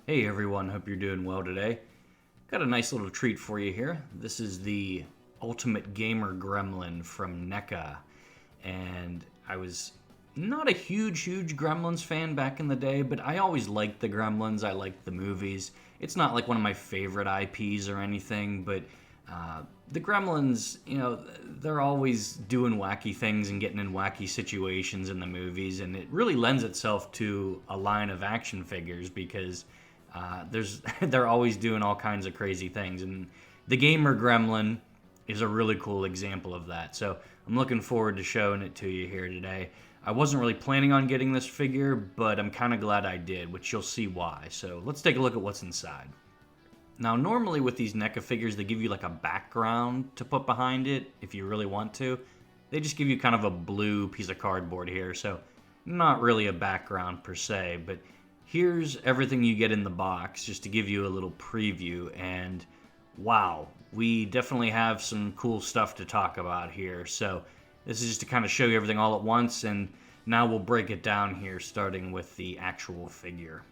Hey everyone, hope you're doing well today. Got a nice little treat for you here. This is the Ultimate Gamer Gremlin from NECA. And I was not a huge Gremlins fan back in the day, but I always liked the Gremlins. I liked the movies. It's not like one of my favorite IPs or anything, but the Gremlins, they're always doing wacky things and getting in wacky situations in the movies, and it really lends itself to a line of action figures because they're always doing all kinds of crazy things, and the Gamer Gremlin is a really cool example of that. So I'm looking forward to showing it to you here today. I wasn't really planning on getting this figure, but I'm kind of glad I did, which you'll see why. So let's take a look at what's inside. Now, normally with these NECA figures, they give you like a background to put behind it if you really want to. They just give you kind of a blue piece of cardboard here, so not really a background per se, but here's everything you get in the box just to give you a little preview. And wow, we definitely have some cool stuff to talk about here. So this is just to kind of show you everything all at once, and now we'll break it down here starting with the actual figure.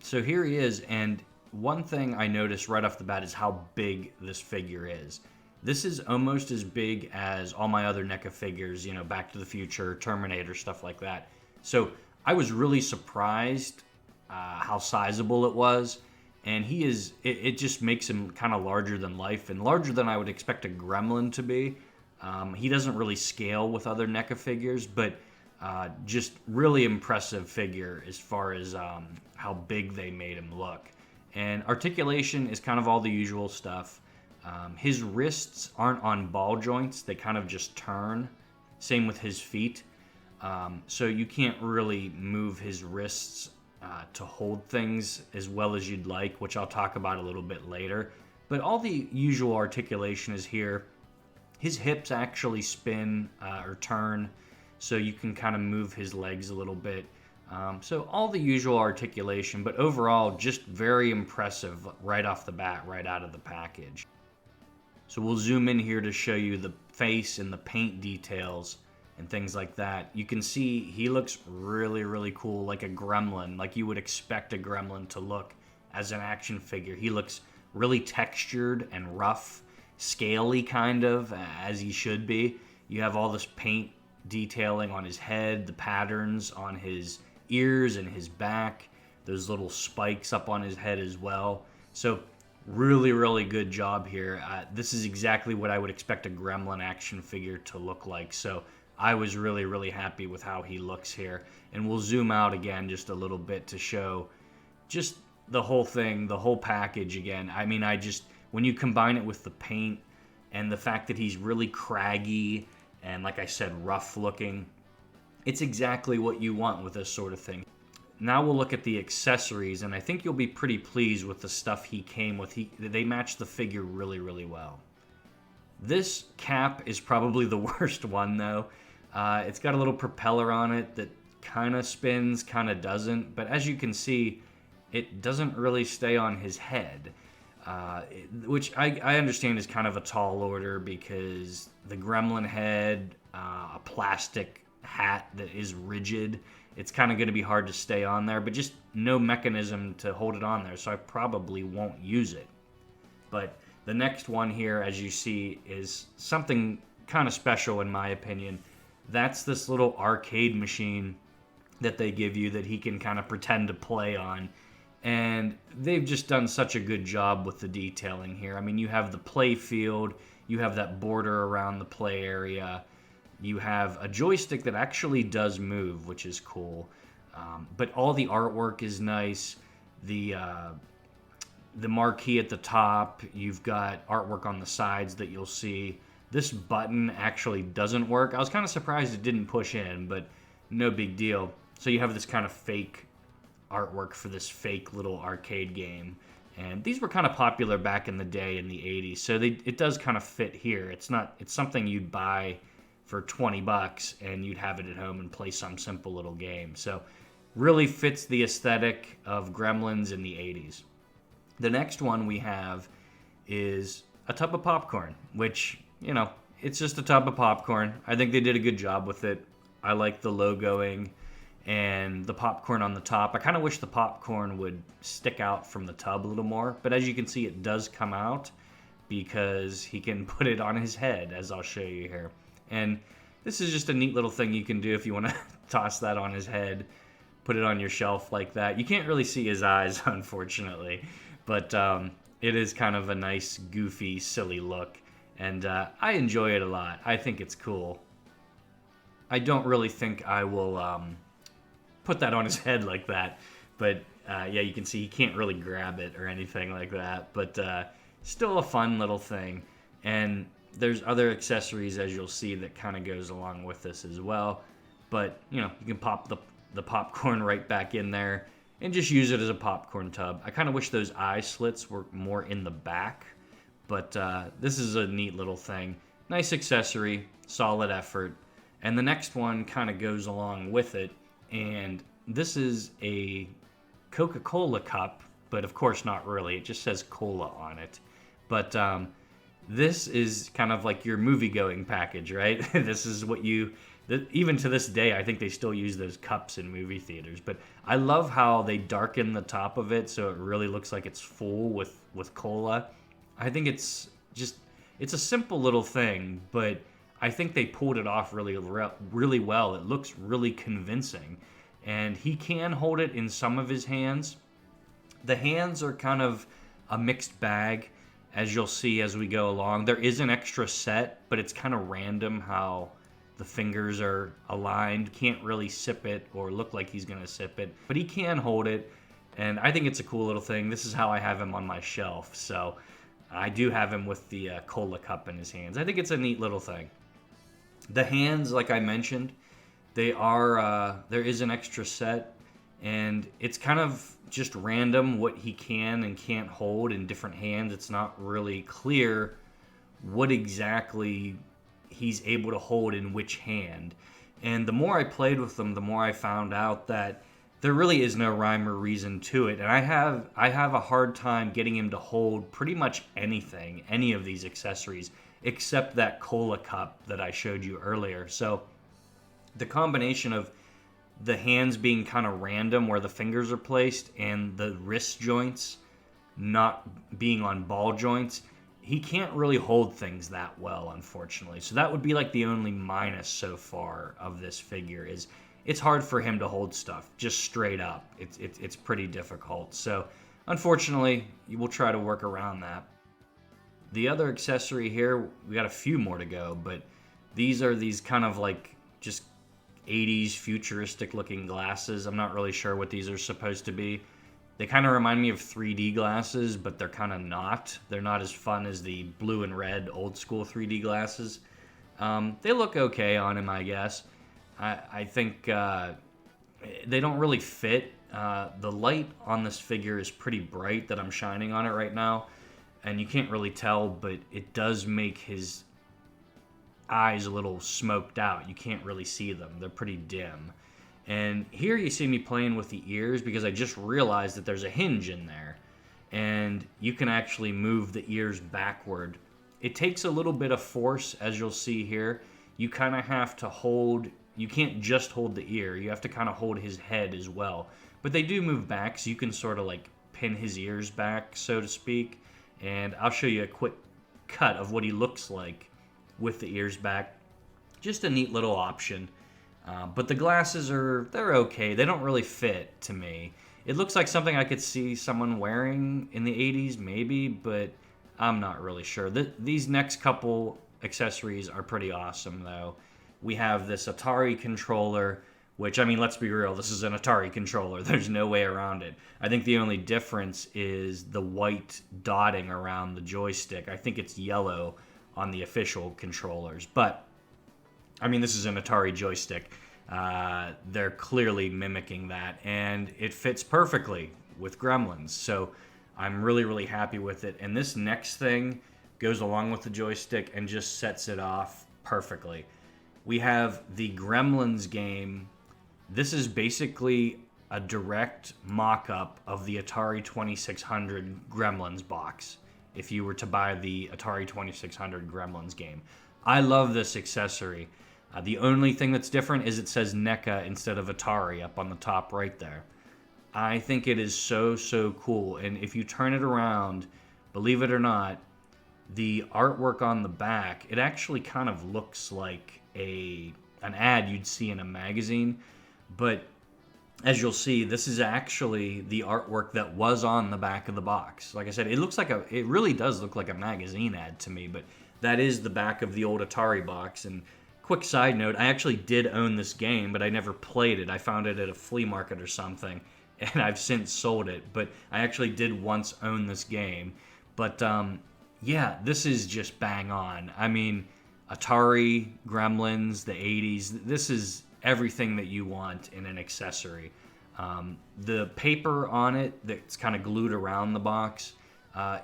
So here he is, and one thing I noticed right off the bat is how big this figure is. This is almost as big as all my other NECA figures, Back to the Future, Terminator, stuff like that. So I was really surprised how sizable it was. And it just makes him kind of larger than life and larger than I would expect a Gremlin to be. He doesn't really scale with other NECA figures, but just really impressive figure as far as how big they made him look. And articulation is kind of all the usual stuff. His wrists aren't on ball joints. They kind of just turn. Same with his feet. So you can't really move his wrists to hold things as well as you'd like, which I'll talk about a little bit later. But all the usual articulation is here. His hips actually spin or turn, so you can kind of move his legs a little bit. So all the usual articulation, but overall just very impressive right off the bat, right out of the package. So we'll zoom in here to show you the face and the paint details and things like that. You can see he looks really cool, like a Gremlin, like you would expect a Gremlin to look as an action figure. He looks really textured and rough, scaly kind of, as he should be. You have all this paint detailing on his head, the patterns on his ears and his back, those little spikes up on his head as well. So really good job here. This is exactly what I would expect a Gremlin action figure to look like. So I was really happy with how he looks here. And we'll zoom out again just a little bit to show just the whole thing, the whole package again. I mean, when you combine it with the paint and the fact that he's really craggy and, like I said, rough looking, it's exactly what you want with this sort of thing. Now we'll look at the accessories, and I think you'll be pretty pleased with the stuff he came with. They match the figure really well. This cap is probably the worst one, though. It's got a little propeller on it that kind of spins, kind of doesn't. But as you can see, it doesn't really stay on his head, which I understand is kind of a tall order because the Gremlin head, a plastic hat that is rigid, it's kind of going to be hard to stay on there, but just no mechanism to hold it on there, so I probably won't use it. But the next one here, as you see, is something kind of special in my opinion. That's this little arcade machine that they give you that he can kind of pretend to play on. And they've just done such a good job with the detailing here. I mean, you have the play field, you have that border around the play area, you have a joystick that actually does move, which is cool. But all the artwork is nice. The marquee at the top, you've got artwork on the sides that you'll see. This button actually doesn't work. I was kind of surprised it didn't push in, but no big deal. So you have this kind of fake artwork for this fake little arcade game. And these were kind of popular back in the day in the 80s. So it does kind of fit here. It's something you'd buy for $20 and you'd have it at home and play some simple little game. So really fits the aesthetic of Gremlins in the 80s. The next one we have is a tub of popcorn, which, it's just a tub of popcorn. I think they did a good job with it. I like the logoing and the popcorn on the top. I kind of wish the popcorn would stick out from the tub a little more, but as you can see, it does come out because he can put it on his head, as I'll show you here. And this is just a neat little thing you can do if you want to toss that on his head, put it on your shelf like that. You can't really see his eyes, unfortunately, but it is kind of a nice, goofy, silly look, and I enjoy it a lot. I think it's cool. I don't really think I will put that on his head like that, but yeah, you can see he can't really grab it or anything like that, but still a fun little thing. And there's other accessories, as you'll see, that kind of goes along with this as well, but you can pop the popcorn right back in there and just use it as a popcorn tub. I kind of wish those eye slits were more in the back, but this is a neat little thing. Nice accessory, solid effort. And the next one kind of goes along with it, and this is a Coca-Cola cup, but of course not really. It just says cola on it. But this is kind of like your movie-going package, right? This is what even to this day, I think they still use those cups in movie theaters. But I love how they darken the top of it so it really looks like it's full with cola. I think it's a simple little thing, but I think they pulled it off really well. It looks really convincing. And he can hold it in some of his hands. The hands are kind of a mixed bag, as you'll see as we go along. There is an extra set, but it's kind of random how the fingers are aligned. Can't really sip it or look like he's going to sip it. But he can hold it, and I think it's a cool little thing. This is how I have him on my shelf. So I do have him with the cola cup in his hands. I think it's a neat little thing. The hands, like I mentioned, there is an extra set, and it's kind of just random what he can and can't hold in different hands. It's not really clear what exactly he's able to hold in which hand. And the more I played with them, the more I found out that there really is no rhyme or reason to it. And I have a hard time getting him to hold pretty much anything, any of these accessories, except that cola cup that I showed you earlier. So the combination of the hands being kind of random where the fingers are placed and the wrist joints not being on ball joints, he can't really hold things that well, unfortunately. So that would be like the only minus so far of this figure, is it's hard for him to hold stuff just straight up. It's pretty difficult. So unfortunately, we'll try to work around that. The other accessory here, we got a few more to go, but these are these kind of like just 80s futuristic looking glasses. I'm not really sure what these are supposed to be. They kind of remind me of 3D glasses, but they're kind of not. They're not as fun as the blue and red old school 3D glasses. They look okay on him, I guess. I think they don't really fit. The light on this figure is pretty bright that I'm shining on it right now, and you can't really tell, but it does make his eyes a little smoked out. You can't really see them. They're pretty dim. And here you see me playing with the ears because I just realized that there's a hinge in there, and you can actually move the ears backward. It takes a little bit of force, as you'll see here. You kind of have to hold, you can't just hold the ear, you have to kind of hold his head as well. But they do move back, so you can sort of like pin his ears back, so to speak. And I'll show you a quick cut of what he looks like with the ears back. Just a neat little option. But the glasses they're okay. They don't really fit to me. It looks like something I could see someone wearing in the 80s maybe, but I'm not really sure. These next couple accessories are pretty awesome though. We have this Atari controller, which, I mean, let's be real, this is an Atari controller. There's no way around it. I think the only difference is the white dotting around the joystick. I think it's yellow on the official controllers. But, I mean, this is an Atari joystick. They're clearly mimicking that, and it fits perfectly with Gremlins. So I'm really, really happy with it. And this next thing goes along with the joystick and just sets it off perfectly. We have the Gremlins game. This is basically a direct mock-up of the Atari 2600 Gremlins box, if you were to buy the Atari 2600 Gremlins game. I love this accessory. The only thing that's different is it says NECA instead of Atari up on the top right there. I think it is so, so cool. And if you turn it around, believe it or not, the artwork on the back, it actually kind of looks like an ad you'd see in a magazine. But as you'll see, this is actually the artwork that was on the back of the box. Like I said, it really does look like a magazine ad to me, but that is the back of the old Atari box. And quick side note, I actually did own this game, but I never played it. I found it at a flea market or something, and I've since sold it. But I actually did once own this game. But yeah, this is just bang on. I mean, Atari, Gremlins, the 80s, this is everything that you want in an accessory. The paper on it that's kind of glued around the box,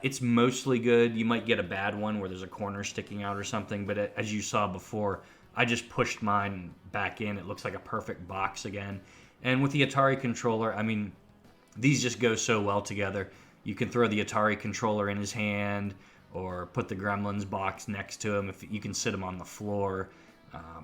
it's mostly good. You might get a bad one where there's a corner sticking out or something, but as you saw before, I just pushed mine back in. It looks like a perfect box again. And with the Atari controller, I mean, these just go so well together. You can throw the Atari controller in his hand or put the Gremlins box next to him. If you can sit him on the floor.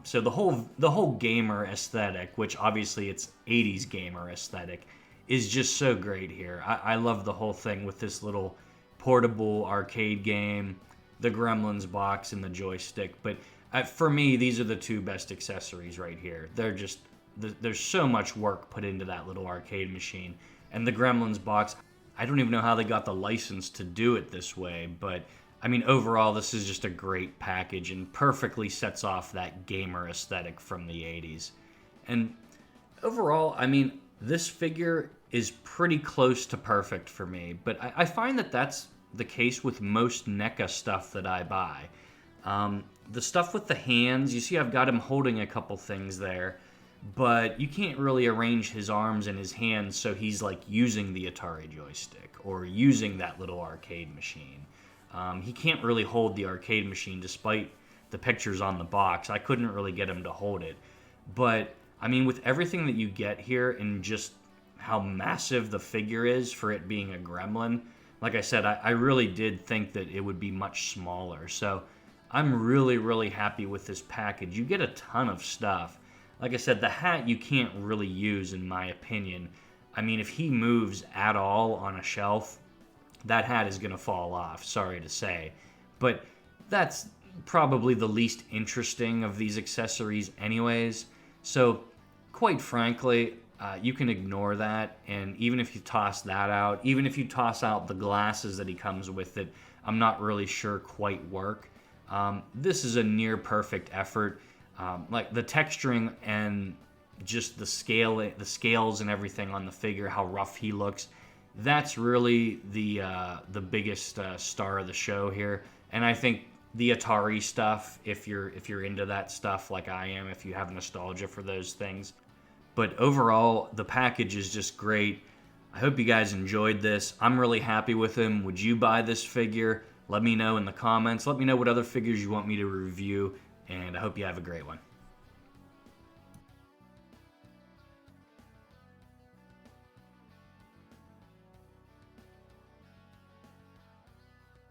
So the whole gamer aesthetic, which obviously it's 80s gamer aesthetic, is just so great here. I love the whole thing with this little portable arcade game, the Gremlins box, and the joystick. But for me, these are the two best accessories right here. There's so much work put into that little arcade machine. And the Gremlins box, I don't even know how they got the license to do it this way, but I mean, overall, this is just a great package and perfectly sets off that gamer aesthetic from the 80s. And overall, I mean, this figure is pretty close to perfect for me, but I find that that's the case with most NECA stuff that I buy. The stuff with the hands, you see I've got him holding a couple things there, but you can't really arrange his arms and his hands so he's like using the Atari joystick or using that little arcade machine. He can't really hold the arcade machine despite the pictures on the box. I couldn't really get him to hold it. But, I mean, with everything that you get here and just how massive the figure is for it being a Gremlin, like I said, I really did think that it would be much smaller. So I'm really, really happy with this package. You get a ton of stuff. Like I said, the hat you can't really use, in my opinion. I mean, if he moves at all on a shelf, that hat is going to fall off, sorry to say. But that's probably the least interesting of these accessories anyways. So, quite frankly, you can ignore that. And even if you toss that out, even if you toss out the glasses that he comes with that I'm not really sure quite work, this is a near perfect effort. Like the texturing and just the scales and everything on the figure, how rough he looks, that's really the biggest star of the show here. And I think the Atari stuff, if you're into that stuff like I am, if you have nostalgia for those things. But overall, the package is just great. I hope you guys enjoyed this. I'm really happy with him. Would you buy this figure? Let me know in the comments. Let me know what other figures you want me to review. And I hope you have a great one.